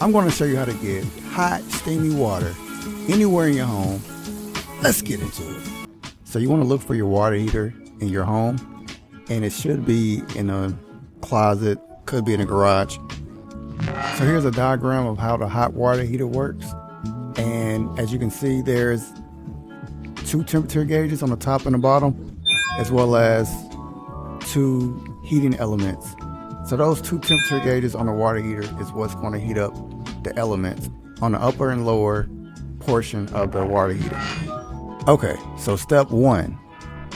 I'm going to show you how to get hot, steamy water anywhere in your home. Let's get into it. So you want to look for your water heater in your home, and it should be in a closet, could be in a garage. So here's a diagram of how the hot water heater works. And as you can see, there's two temperature gauges on the top and the bottom, as well as two heating elements. So those two temperature gauges on the water heater is what's going to heat up the elements on the upper and lower portion of the water heater. Okay, so step one,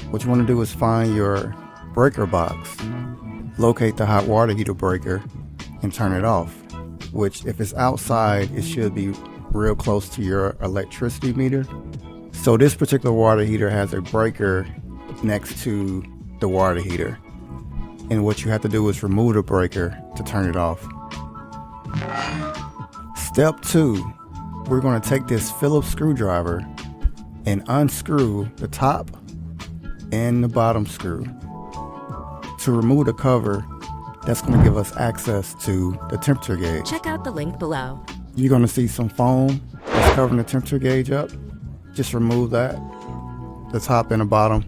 what you want to do is find your breaker box, locate the hot water heater breaker, and turn it off, which if it's outside, it should be real close to your electricity meter. So this particular water heater has a breaker next to the water heater. And what you have to do is remove the breaker to turn it off. Step two, we're going to take this Phillips screwdriver and unscrew the top and the bottom screw. To remove the cover, that's going to give us access to the temperature gauge. Check out the link below. You're going to see some foam that's covering the temperature gauge up. Just remove that, the top and the bottom.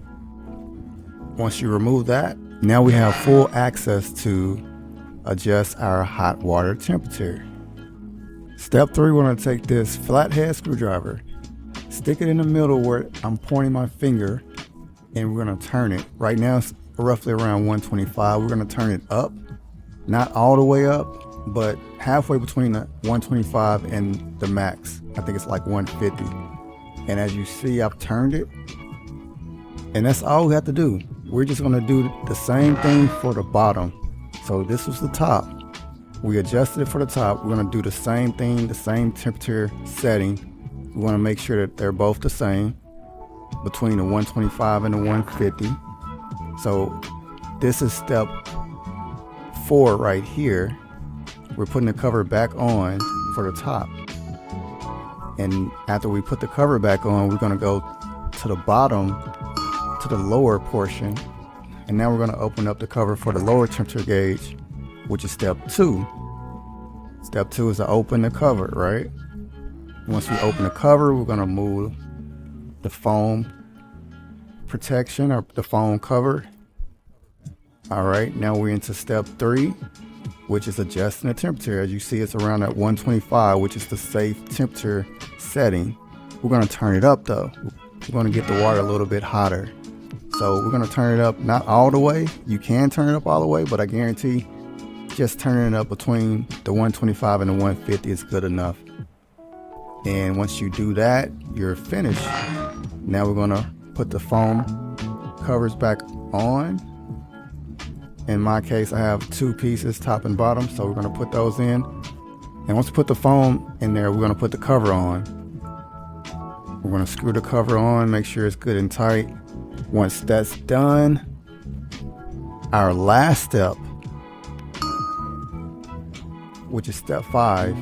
Once you remove that, now we have full access to adjust our hot water temperature. Step three, we're going to take this flathead screwdriver, stick it in the middle where I'm pointing my finger, and we're going to turn it. Right now it's roughly around 125. We're going to turn it up, not all the way up, but halfway between the 125 and the max. I think it's like 150. And as you see, I've turned it, and that's all we have to do. We're just going to do the same thing for the bottom. So this was the top. We adjusted it for the top. We're going to do the same thing, the same temperature setting. We want to make sure that they're both the same between the 125 and the 150. So this is step 4 right here. We're putting the cover back on for the top. And after we put the cover back on, we're going to go to the bottom, to the lower portion, and now we're going to open up the cover for the lower temperature gauge, which is step 2. Step 2 is to open the cover, right? Once we open the cover, we're going to move the foam protection or the foam cover. All right, now we're into step 3, which is adjusting the temperature. As you see, it's around at 125, which is the safe temperature setting. We're going to turn it up though. We're going to get the water a little bit hotter. So we're going to turn it up, not all the way. You can turn it up all the way, but I guarantee just turning it up between the 125 and the 150 is good enough. And once you do that, you're finished. Now we're going to put the foam covers back on. In my case, I have 2 pieces, top and bottom, so we're going to put those in. And once we put the foam in there, we're going to put the cover on. We're going to screw the cover on, make sure it's good and tight. Once that's done, our last step, which is step 5,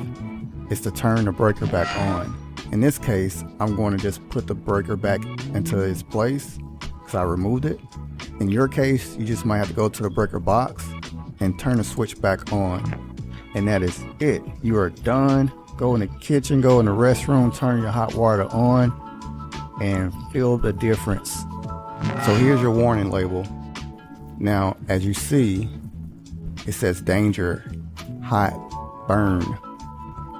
is to turn the breaker back on. In this case, I'm going to just put the breaker back into its place because I removed it. In your case, you just might have to go to the breaker box and turn the switch back on. And that is it. You are done. Go in the kitchen, go in the restroom, turn your hot water on, and feel the difference. So here's your warning label. Now, as you see, it says danger, hot, burn.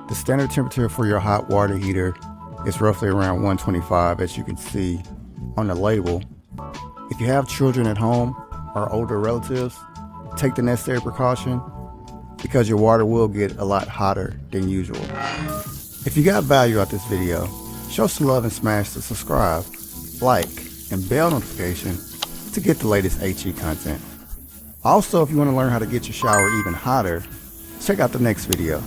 The standard temperature for your hot water heater is roughly around 125, as you can see on the label. If you have children at home or older relatives, take the necessary precaution because your water will get a lot hotter than usual. If you got value out this video, show some love and smash the subscribe, like, and bell notification to get the latest HE content. Also, if you want to learn how to get your shower even hotter, check out the next video.